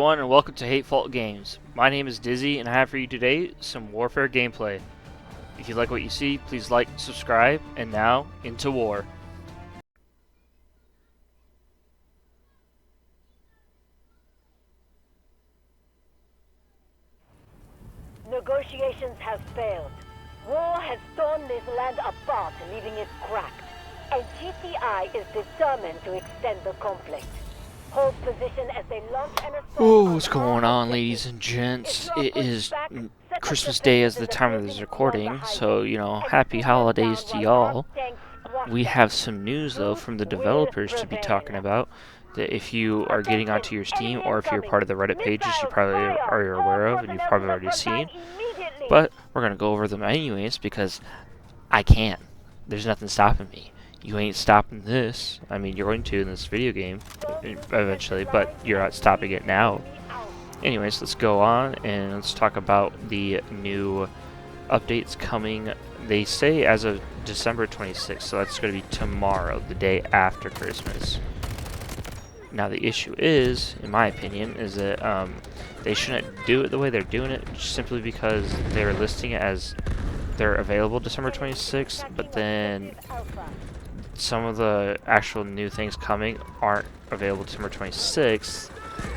everyone, and welcome to Hateful Games. My name is Dizzy, and I have for you today some Warfare gameplay. If you like what you see, please like, subscribe, and now, into war. Negotiations have failed. War has torn this land apart, leaving it cracked. And GTI is determined to extend the conflict. Hold position as they launch an assault. Oh, what's going on, ladies and gents? It is Christmas Day as the time of this recording, so, happy holidays to y'all. We have some news, though, from the developers to be talking about. That if you are getting onto your Steam, or if you're part of the Reddit pages, you probably are aware of, and you've probably already seen. But we're going to go over them anyways, because I can. There's nothing stopping me. You ain't stopping this. I mean, you're going to in this video game eventually, but you're not stopping it now. Anyways, let's go on and let's talk about the new updates coming. They say as of December 26th, so that's going to be tomorrow, the day after Christmas. Now, the issue is, in my opinion, is that they shouldn't do it the way they're doing it, simply because they're listing it as they're available December 26th, but then some of the actual new things coming aren't available December 26th.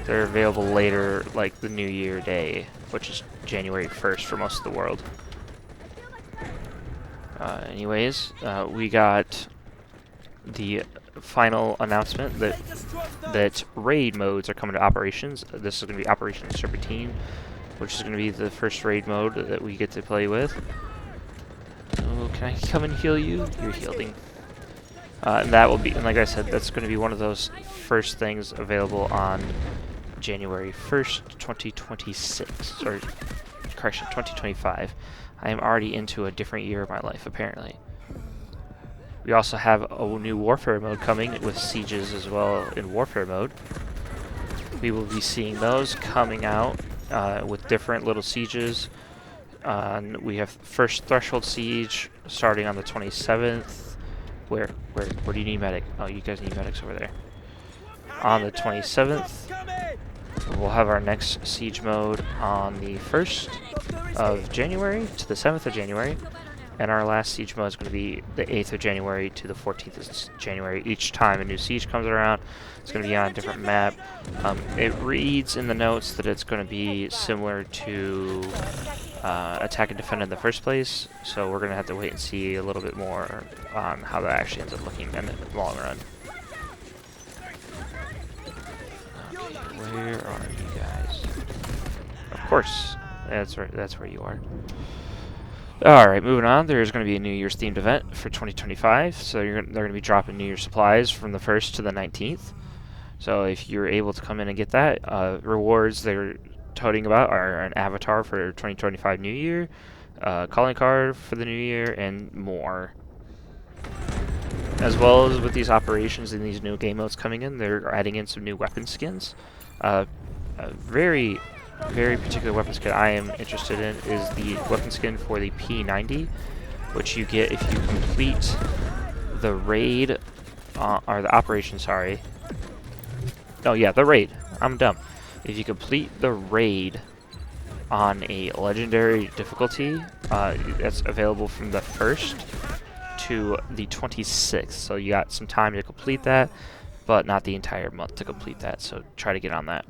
They're available later, like the New Year Day, which is January 1st for most of the world. We got the final announcement that raid modes are coming to operations. This is going to be Operation Serpentine, which is going to be the first raid mode that we get to play with. So, can I come and heal you? You're healing. And that will be, and like I said, that's going to be one of those first things available on January 1st, 2026. Or, correction, 2025. I am already into a different year of my life, apparently. We also have a new Warfare mode coming with Sieges as well in Warfare mode. We will be seeing those coming out with different little Sieges. We have First Threshold Siege starting on the 27th. Where do you need medic? Oh, you guys need medics over there. On the 27th, we'll have our next siege mode on the 1st of January to the 7th of January. And our last siege mode is going to be the 8th of January to the 14th of January. Each time a new siege comes around, it's going to be on a different map. It reads in the notes that it's going to be similar to Attack and Defend in the first place, so we're going to have to wait and see a little bit more on how that actually ends up looking in the long run. Okay, where are you guys? Of course, that's where you are. Alright, moving on, there's going to be a New Year's themed event for 2025, so they're going to be dropping New Year's supplies from the 1st to the 19th. So if you're able to come in and get that, rewards they're toting about are an avatar for 2025 New Year, calling card for the New Year, and more. As well as with these operations and these new game modes coming in, they're adding in some new weapon skins. A very particular weapon skin I am interested in is the weapon skin for the P90, which you get if you complete the raid, or the operation, sorry. Oh yeah, the raid. I'm dumb. If you complete the raid on a legendary difficulty, that's available from the 1st to the 26th. So you got some time to complete that, but not the entire month to complete that. So try to get on that.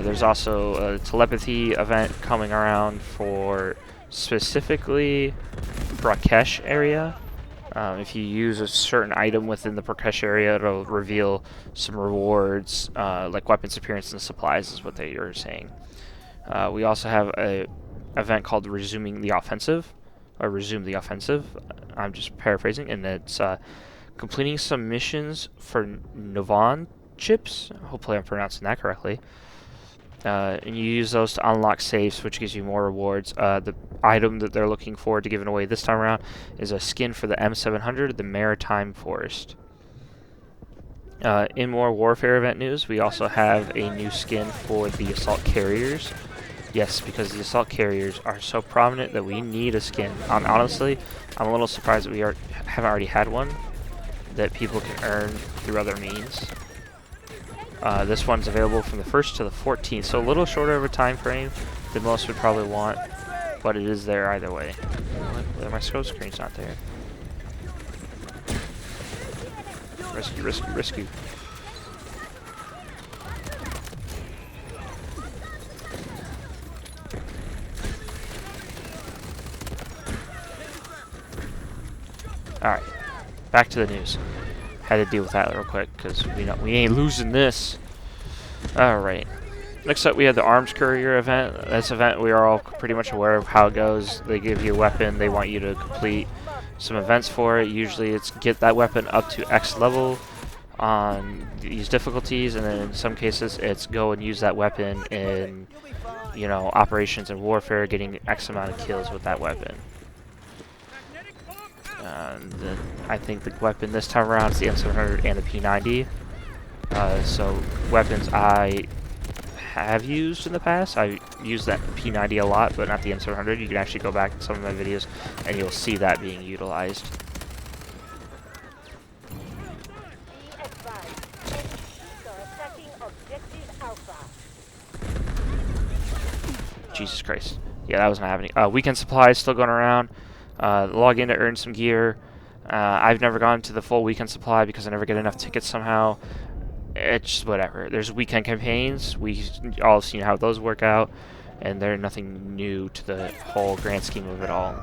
There's also a telepathy event coming around for specifically Prakesh area. If you use a certain item within the Prakesh area, it'll reveal some rewards, like weapons appearance and supplies is what they are saying. We also have a event called Resuming the Offensive, or Resume the Offensive. I'm just paraphrasing, and it's completing some missions for Novan chips. Hopefully I'm pronouncing that correctly. And you use those to unlock safes, which gives you more rewards. The item that they're looking for to giving away this time around is a skin for the M700, the Maritime Forest. In more Warfare event news, we also have a new skin for the Assault Carriers. Yes, because the Assault Carriers are so prominent that we need a skin. Honestly, I'm a little surprised that we haven't already had one that people can earn through other means. This one's available from the 1st to the 14th, so a little shorter of a time frame than most would probably want, but it is there either way. My scope screen's not there. Rescue, rescue, rescue. Alright, back to the news. Had to deal with that real quick because we ain't losing this. Alright. Next up we have the Arms Courier event. This event we are all pretty much aware of how it goes. They give you a weapon, they want you to complete some events for it. Usually it's get that weapon up to X level on these difficulties, and then in some cases it's go and use that weapon in, you know, operations and warfare, getting X amount of kills with that weapon. I think the weapon this time around is the M700 and the P90. So weapons I have used in the past. I used that P90 a lot, but not the M700. You can actually go back in some of my videos and you'll see that being utilized. Jesus Christ. Yeah, that was not happening. Weekend supplies still going around. Log in to earn some gear. I've never gone to the full weekend supply because I never get enough tickets somehow. It's whatever. There's weekend campaigns. We all seen how those work out, and they're nothing new to the whole grand scheme of it all.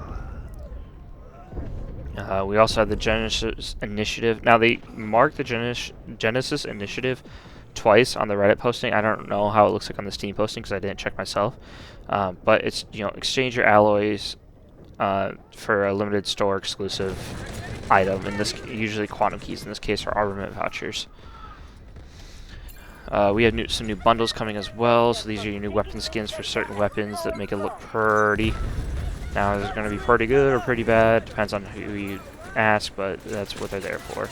We also have the Genesis Initiative. Now they marked the Genesis Initiative twice on the Reddit posting. I don't know how it looks like on the Steam posting because I didn't check myself. But it's, you know, exchange your alloys for a limited store exclusive item. In this, usually quantum keys. In this case, are armament vouchers. We have some new bundles coming as well. So these are your new weapon skins for certain weapons that make it look pretty. Now, is it going to be pretty good or pretty bad? Depends on who you ask, but that's what they're there for.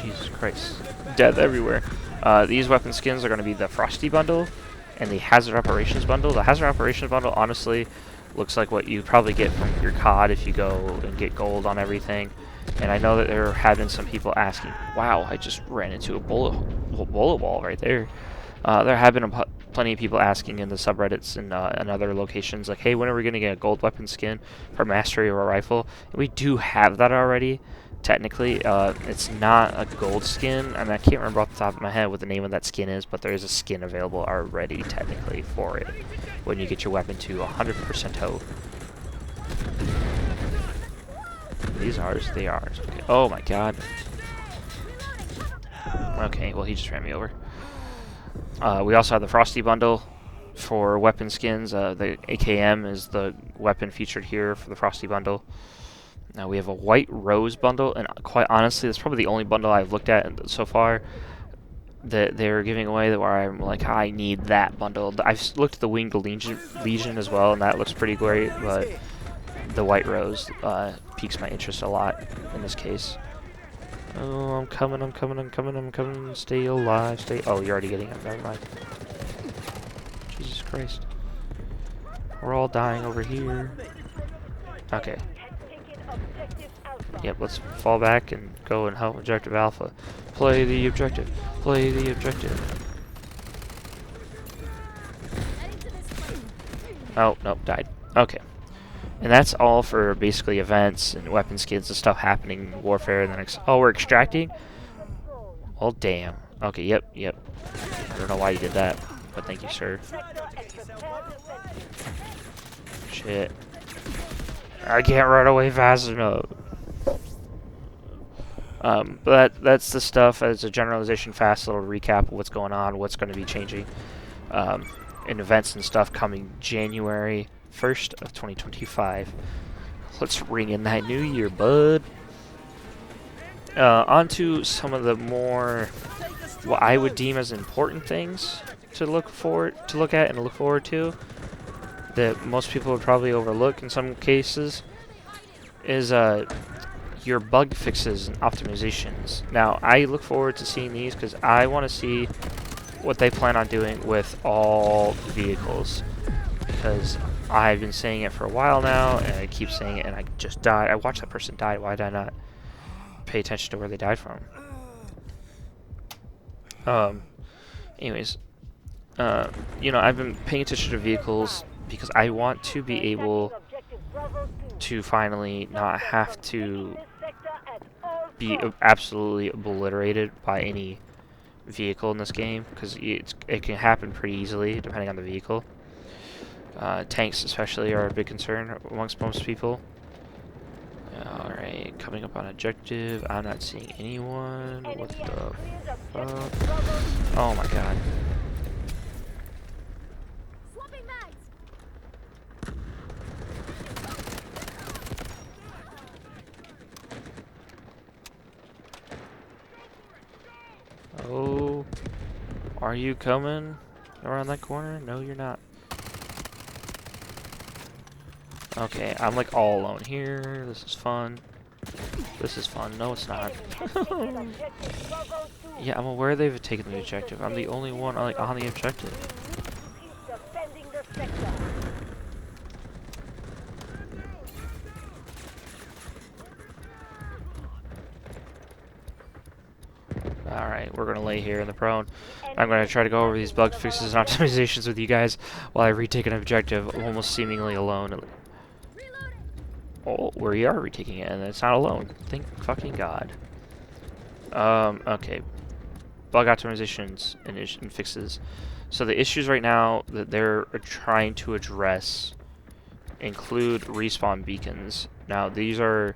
Jesus Christ. Death everywhere. These weapon skins are going to be the Frosty bundle and the Hazard Operations bundle. The Hazard Operations bundle, honestly, looks like what you probably get from your COD if you go and get gold on everything. And I know that there have been some people asking, wow, I just ran into a bullet wall right there. There have been plenty of people asking in the subreddits and other locations, like, hey, when are we going to get a gold weapon skin for Mastery or a rifle? And we do have that already, technically. It's not a gold skin, and I can't remember off the top of my head what the name of that skin is, but there is a skin available already, technically, for it when you get your weapon to 100% hoe. These are ours, they are ours. Okay. Oh my god. Okay, well, he just ran me over. We also have the Frosty bundle for weapon skins. The AKM is the weapon featured here for the Frosty bundle. Now we have a White Rose bundle, and quite honestly, that's probably the only bundle I've looked at so far that they're giving away where I'm like, I need that bundle. I've looked at the Winged Legion as well, and that looks pretty great, but the White Rose piques my interest a lot in this case. Oh, I'm coming, I'm coming, I'm coming, I'm coming. Stay alive, stay... Oh, you're already getting up. Never mind. Jesus Christ. We're all dying over here. Okay. Yep, let's fall back and go and help Objective Alpha. Play the objective. Play the objective. Oh, nope, died. Okay. And that's all for basically events and weapon skins and stuff happening in Warfare. And then oh, we're extracting? Well, damn. Okay, yep. I don't know why you did that, but thank you, sir. Shit. I can't run away fast enough. But that's the stuff as a generalization, fast little recap of what's going on, what's going to be changing in events and stuff coming January 1st of 2025. Let's ring in that new year, bud. On to some of the more what I would deem as important things to look at and look forward to that most people would probably overlook in some cases is your bug fixes and optimizations. Now, I look forward to seeing these because I want to see what they plan on doing with all vehicles, because I've been saying it for a while now, and I keep saying it, and I just died. I watched that person die. Why did I not? pay attention to where they died from. Anyways, you know, I've been paying attention to vehicles because I want to be able to finally not have to be absolutely obliterated by any vehicle in this game, because it can happen pretty easily depending on the vehicle. Tanks especially are a big concern amongst most people. Alright, coming up on objective. I'm not seeing anyone. What the fuck? Oh my god. Oh, are you coming around that corner? No, you're not. Okay, I'm like all alone here. This is fun. This is fun. No, it's not. Yeah, I'm aware they've taken the objective. I'm the only one like on the objective. Alright, we're gonna lay here in the prone. I'm gonna try to go over these bug fixes and optimizations with you guys while I retake an objective almost seemingly alone. Oh, we are retaking it, and it's not alone. Thank fucking God. Okay. Bug optimizations and fixes. So the issues right now that they're trying to address include respawn beacons. Now, these are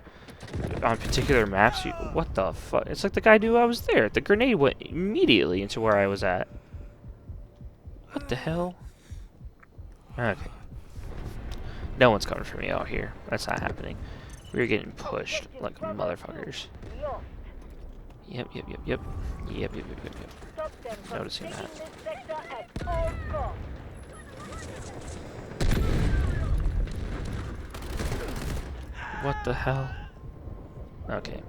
on particular maps. What the fuck? It's like the guy knew I was there. The grenade went immediately into where I was at. What the hell? Okay. No one's coming for me out here. That's not happening. We're getting pushed like motherfuckers. Yep. Noticing that. What the hell? Okay.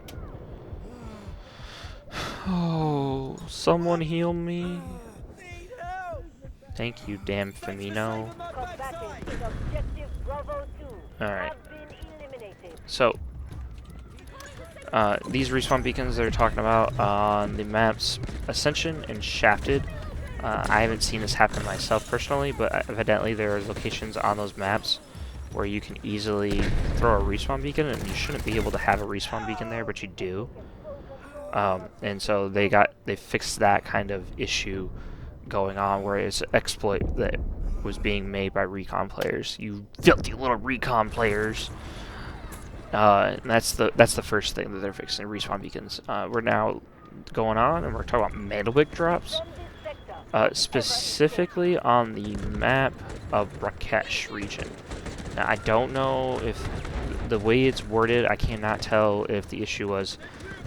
Oh, someone heal me. Thank you, damn Femino. Alright. So, these respawn beacons they're talking about on the maps Ascension and Shafted. I haven't seen this happen myself personally, but evidently there are locations on those maps where you can easily throw a respawn beacon, and you shouldn't be able to have a respawn beacon there, but you do. And so they fixed that kind of issue going on, where it's an exploit that was being made by recon players. You filthy little recon players. And that's the first thing that they're fixing, respawn beacons. We're now going on, and we're talking about Mandelwick drops. Specifically on the map of Rakesh region. Now, I don't know if the way it's worded, I cannot tell if the issue was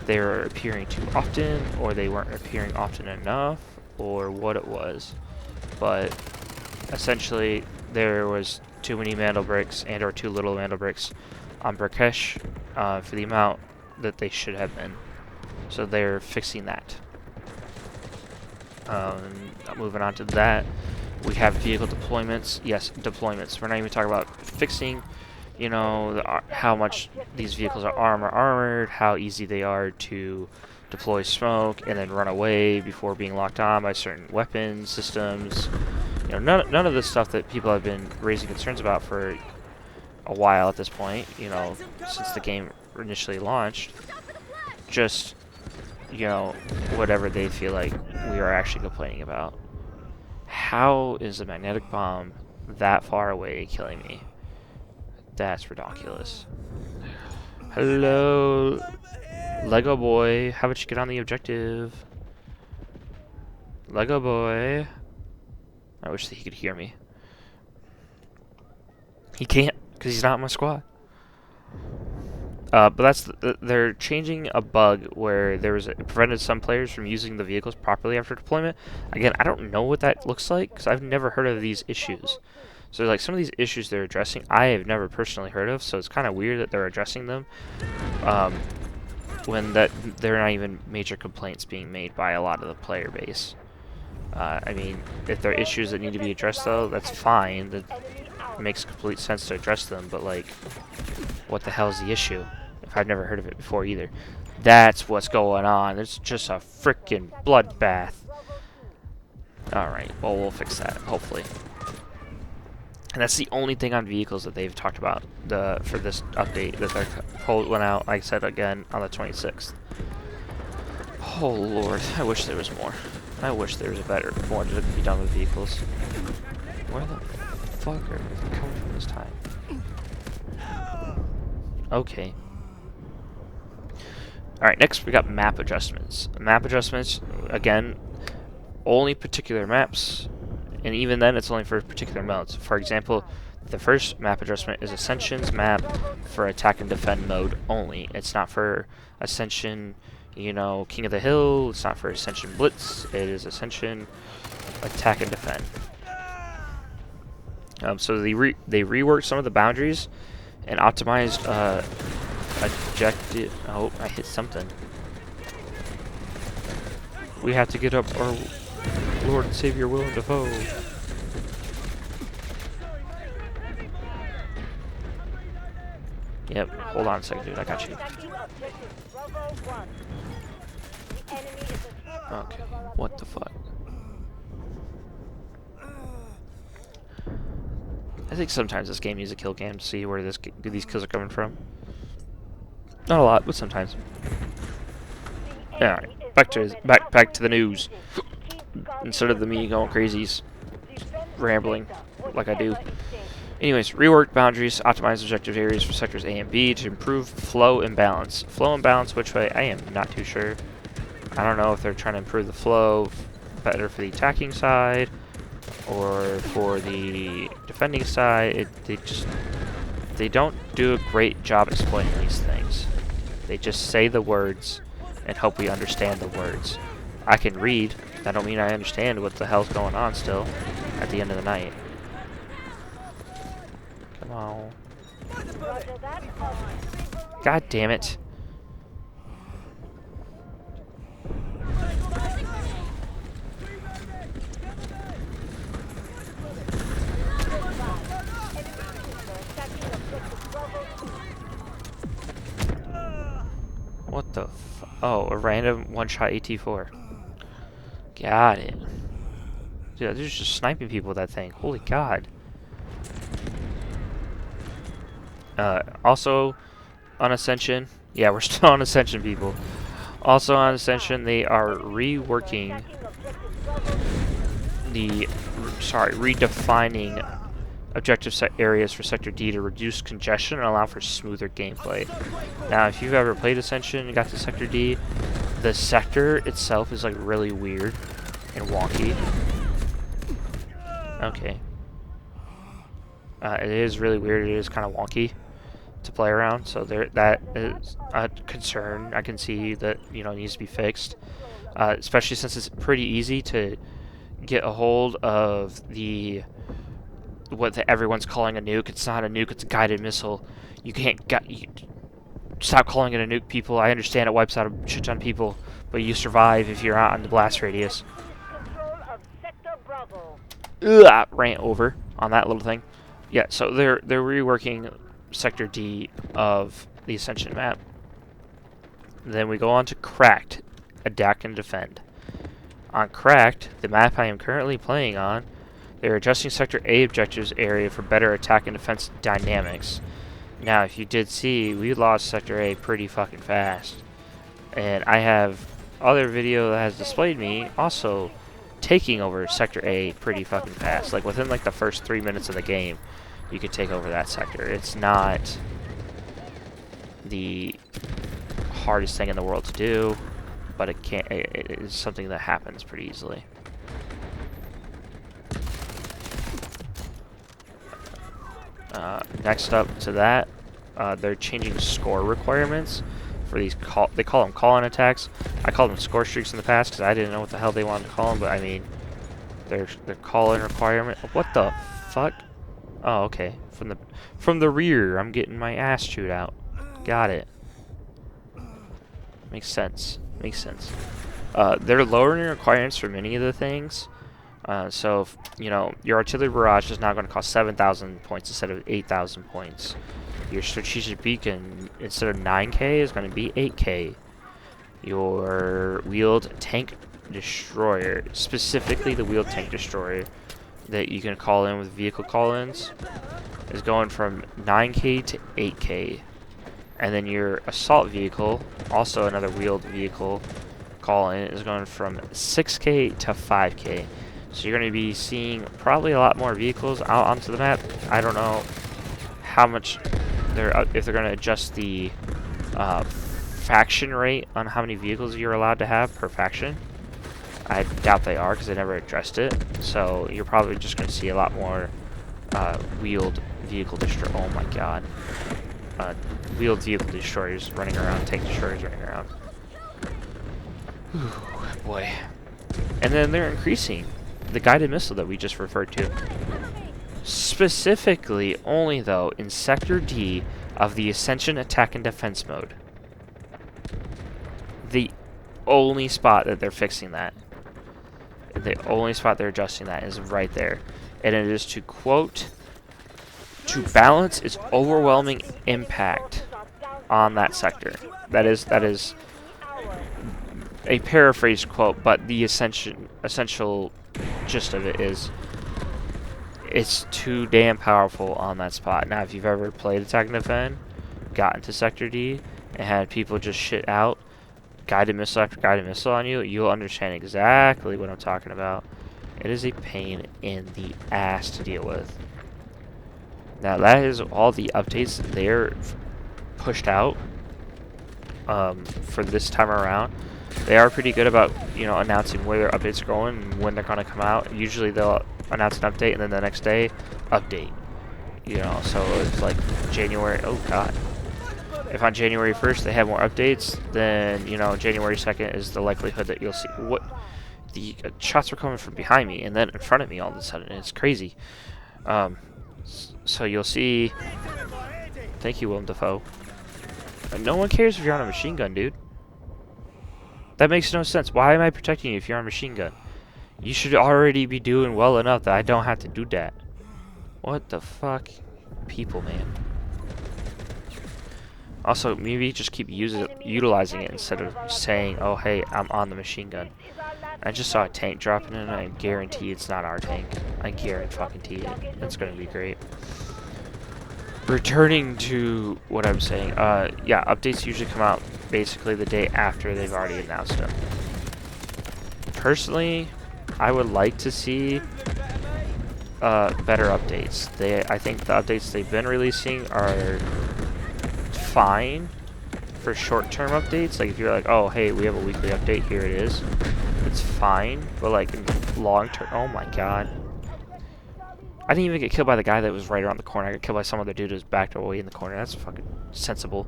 they were appearing too often, or they weren't appearing often enough, or what it was. But essentially, there was too many Mandel bricks and or too little Mandel bricks on Rakesh for the amount that they should have been. So they're fixing that. Moving on to that, we have vehicle deployments. Yes, deployments. We're not even talking about fixing, you know, how much these vehicles are armored, how easy they are to deploy smoke and then run away before being locked on by certain weapon systems. You know, none of the stuff that people have been raising concerns about for a while at this point, you know, since the game initially launched. Just, you know, whatever they feel like we are actually complaining about. How is a magnetic bomb that far away killing me? That's ridiculous. Hello, Lego boy. How about you get on the objective? Lego boy. I wish that he could hear me. He can't, because he's not in my squad. But that's they're changing a bug where it prevented some players from using the vehicles properly after deployment. Again, I don't know what that looks like because I've never heard of these issues. So like some of these issues they're addressing, I have never personally heard of. So it's kind of weird that they're addressing them when they're not even major complaints being made by a lot of the player base. I mean, if there are issues that need to be addressed, though, that's fine. That makes complete sense to address them. But like, what the hell is the issue? I've never heard of it before either. That's what's going on. It's just a freaking bloodbath. Alright, well, we'll fix that, hopefully. And that's the only thing on vehicles that they've talked about for this update that their code went out, like I said, again, on the 26th. Oh, Lord. I wish there was more. I wish there was more to be done with vehicles. Where the fuck are they coming from this time? Okay. Alright, next we got map adjustments. Map adjustments, again, only particular maps, and even then it's only for particular modes. For example, the first map adjustment is Ascension's map for attack and defend mode only. It's not for Ascension, you know, King of the Hill, it's not for Ascension Blitz, it is Ascension attack and defend. So they reworked some of the boundaries and optimized objective. Oh, I hit something. We have to get up our Lord and Savior Willem Dafoe. Yep, hold on a second, dude. I got you. Okay, what the fuck? I think sometimes this game needs a kill cam to see where these kills are coming from. Not a lot, but sometimes. Alright, back to the news. Instead of me going crazy, rambling like I do. Anyways, reworked boundaries, optimized objective areas for sectors A and B to improve flow and balance. Flow and balance which way? I am not too sure. I don't know if they're trying to improve the flow better for the attacking side or for the defending side. They don't do a great job explaining these things. They just say the words and hope we understand the words. I can read, that don't mean I understand what the hell's going on still at the end of the night. Come on. God damn it. What the f— oh, a random one-shot AT-4. Got it. Dude, they're just sniping people with that thing. Holy God. Also, on Ascension, yeah, we're still on Ascension, people. Also on Ascension, they are redefining objective set areas for Sector D to reduce congestion and allow for smoother gameplay. Now, if you've ever played Ascension and got to Sector D, the sector itself is like really weird and wonky. Okay. It is really weird. It is kind of wonky to play around, so that is a concern. I can see that, you know, needs to be fixed, especially since it's pretty easy to get a hold of what everyone's calling a nuke. It's not a nuke, it's a guided missile. You can't stop calling it a nuke, people. I understand it wipes out a shit ton of people, but you survive if you're out on the blast radius. Ugh, ran over on that little thing. Yeah, so they're reworking Sector D of the Ascension map. Then we go on to Cracked, Adapt and Defend. On Cracked, the map I am currently playing on, they're adjusting Sector A objectives area for better attack and defense dynamics. Now, if you did see, we lost Sector A pretty fucking fast. And I have other video that has displayed me also taking over Sector A pretty fucking fast. Like, within like the first 3 minutes of the game, you could take over that sector. It's not the hardest thing in the world to do, but it is something that happens pretty easily. Next up to that, they're changing score requirements for these they call them call-in attacks. I called them score streaks in the past because I didn't know what the hell they wanted to call them, but I mean, they're call-in requirement. What the fuck? Oh, okay. From the rear, I'm getting my ass chewed out. Got it. Makes sense. Makes sense. They're lowering requirements for many of the things. So, if, you know, your artillery barrage is now going to cost 7,000 points instead of 8,000 points. Your strategic beacon, instead of 9k, is going to be 8k. your wheeled tank destroyer, specifically the wheeled tank destroyer that you can call in with vehicle call-ins, is going from 9K to 8K. And then your assault vehicle, also another wheeled vehicle call-in, is going from 6K to 5K. So you're going to be seeing probably a lot more vehicles out onto the map. I don't know how much if they're going to adjust the faction rate on how many vehicles you're allowed to have per faction. I doubt they are because they never addressed it. So you're probably just going to see a lot more wheeled vehicle destroyers. Oh my god. Wheeled vehicle destroyers running around, tank destroyers running around. Whew, boy. And then they're increasing the guided missile that we just referred to. Specifically, only though, in Sector D of the Ascension Attack and Defense mode. The only spot that they're fixing that, the only spot they're adjusting that is right there. And it is to quote, to balance its overwhelming impact on that sector. That is a paraphrased quote, but the essential gist of it is it's too damn powerful on that spot. Now, if you've ever played Attack and Defend, got into Sector D, and had people just shit out guided missile after guided missile on you, you'll understand exactly what I'm talking about. It is a pain in the ass to deal with. Now, that is all the updates they're pushed out for this time around. They are pretty good about, you know, announcing where their updates are going and when they're going to come out. Usually they'll announce an update and then the next day, update. You know, so it's like January, oh god. If on January 1st they have more updates, then, you know, January 2nd is the likelihood that you'll see what the shots were coming from behind me and then in front of me all of a sudden. It's crazy. So you'll see. Thank you, Willem Dafoe. No one cares if you're on a machine gun, dude. That makes no sense. Why am I protecting you if you're on a machine gun? You should already be doing well enough that I don't have to do that. What the fuck? People, man. Also, maybe just keep utilizing it instead of saying, oh, hey, I'm on the machine gun. I just saw a tank dropping in, and I guarantee it's not our tank. I guarantee it. It's going to be great. Returning to what I'm saying, yeah, updates usually come out basically the day after they've already announced them. Personally, I would like to see better updates. I think the updates they've been releasing are fine for short-term updates. Like if you're like, oh, hey, we have a weekly update, here it is. It's fine, but like in long-term, oh my god. I didn't even get killed by the guy that was right around the corner. I got killed by some other dude who was backed away in the corner. That's fucking sensible.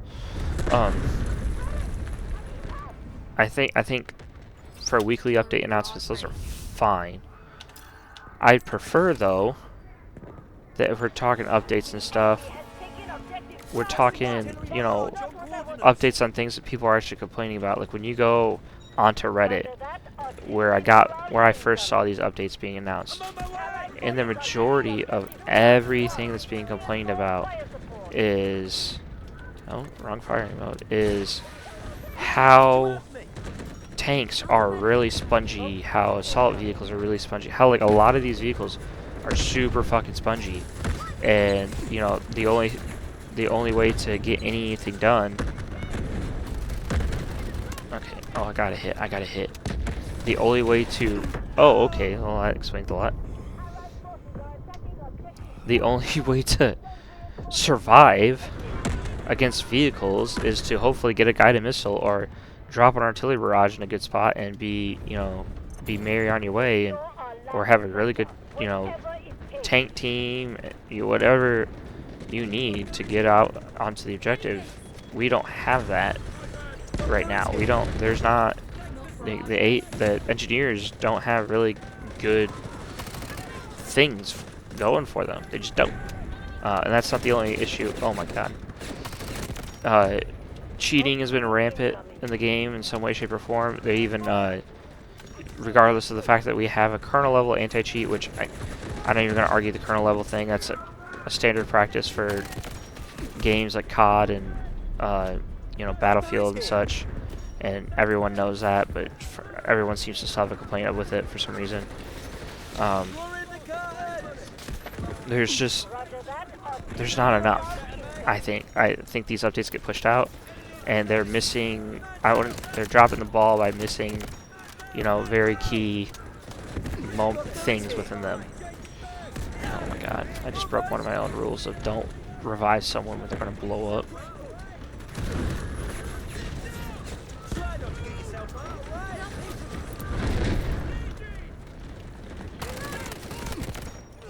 I think for weekly update announcements, those are fine. I'd prefer, though, that if we're talking updates and stuff, we're talking, you know, updates on things that people are actually complaining about. Like when you go onto Reddit, where I first saw these updates being announced, and the majority of everything that's being complained about is, oh, wrong firing mode, is how tanks are really spongy, how assault vehicles are really spongy, how like a lot of these vehicles are super fucking spongy, and you know the only way to get anything done. Okay, oh, I got a hit. The only way to, oh, okay, well that explains a lot. The only way to survive against vehicles is to hopefully get a guided missile or drop an artillery barrage in a good spot and be merry on your way, and or have a really good, you know, tank team, whatever you need to get out onto the objective. We don't have that right now. We don't. There's not. The engineers don't have really good things going for them. They just don't. And that's not the only issue. Oh my god. Cheating has been rampant in the game in some way, shape, or form. They even, regardless of the fact that we have a kernel level anti-cheat, which I'm not even going to argue the kernel level thing. That's a standard practice for games like COD and you know, Battlefield and such. and everyone knows that, but everyone seems to still have a complaint with it for some reason. There's not enough. I think these updates get pushed out, and they're missing. They're dropping the ball by missing, you know, very key things within them. Oh my god! I just broke one of my own rules of don't revive someone when they're gonna blow up.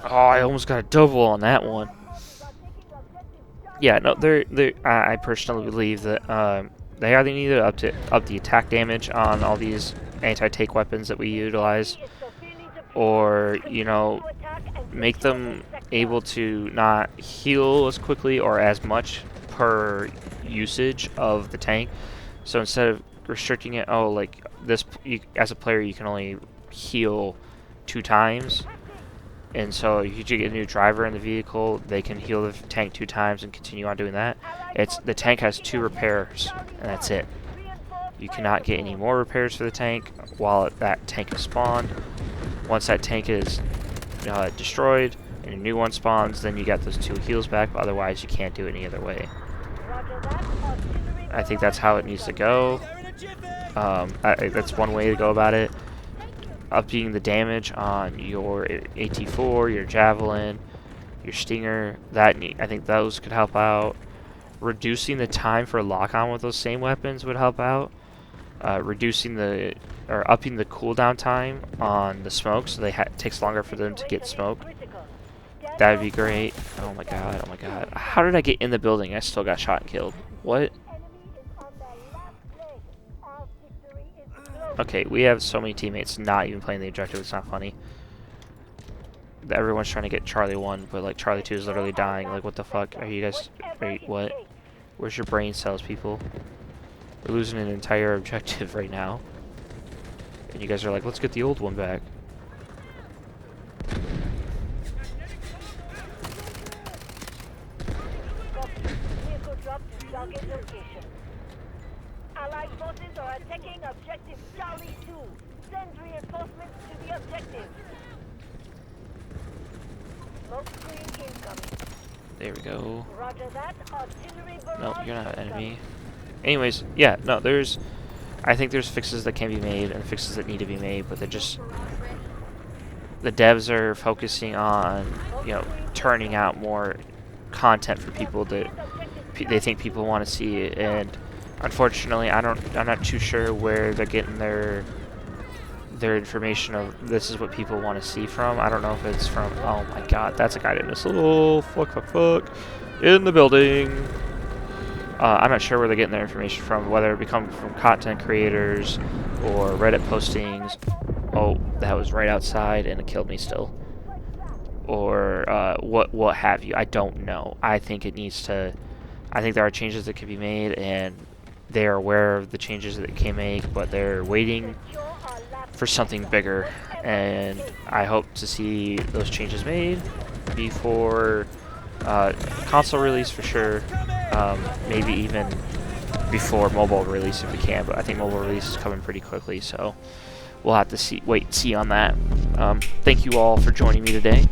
Oh, I almost got a double on that one. Yeah, no, I personally believe that they either need to up the attack damage on all these anti-tank weapons that we utilize, or, you know, make them able to not heal as quickly or as much per usage of the tank. So instead of restricting it, oh, like this, as a player, you can only heal 2 times. And so if you get a new driver in the vehicle, they can heal the tank 2 times and continue on doing that. The tank has 2 repairs, and that's it. You cannot get any more repairs for the tank while that tank is spawned. Once that tank is destroyed and a new one spawns, then you got those 2 heals back, but otherwise you can't do it any other way. I think that's how it needs to go. That's one way to go about it. Upping the damage on your AT-4, your Javelin, your Stinger, I think those could help out. Reducing the time for lock-on with those same weapons would help out. Upping the cooldown time on the smoke, so it takes longer for them to get smoke. That would be great. Oh my god, oh my god. How did I get in the building? I still got shot and killed. What? Okay, we have so many teammates not even playing the objective, it's not funny. Everyone's trying to get Charlie 1, but like Charlie 2 is literally dying. Like, what the fuck? What? Where's your brain cells, people? We're losing an entire objective right now. And you guys are like, let's get the old one back. Allied forces are attacking objective Charlie 2. Send reinforcements to the objective. Smoke screen incoming. There we go. Roger that. Artillery barrage. No, you're not an enemy. Anyways, yeah, no, I think there's fixes that can be made and fixes that need to be made, but the devs are focusing on, you know, turning out more content for people that they think people want to see, and unfortunately, I'm not too sure where they're getting their information of this is what people want to see from. I don't know if it's from, oh my god, that's a guided missile, fuck, in the building. I'm not sure where they're getting their information from, whether it comes from content creators or Reddit postings. Oh, that was right outside and it killed me still. Or what have you. I don't know. I think there are changes that could be made, and they are aware of the changes that they can make, but they're waiting for something bigger, and I hope to see those changes made before console release for sure. Maybe even before mobile release if we can, but I think mobile release is coming pretty quickly, so we'll have to wait and see on that. Thank you all for joining me today.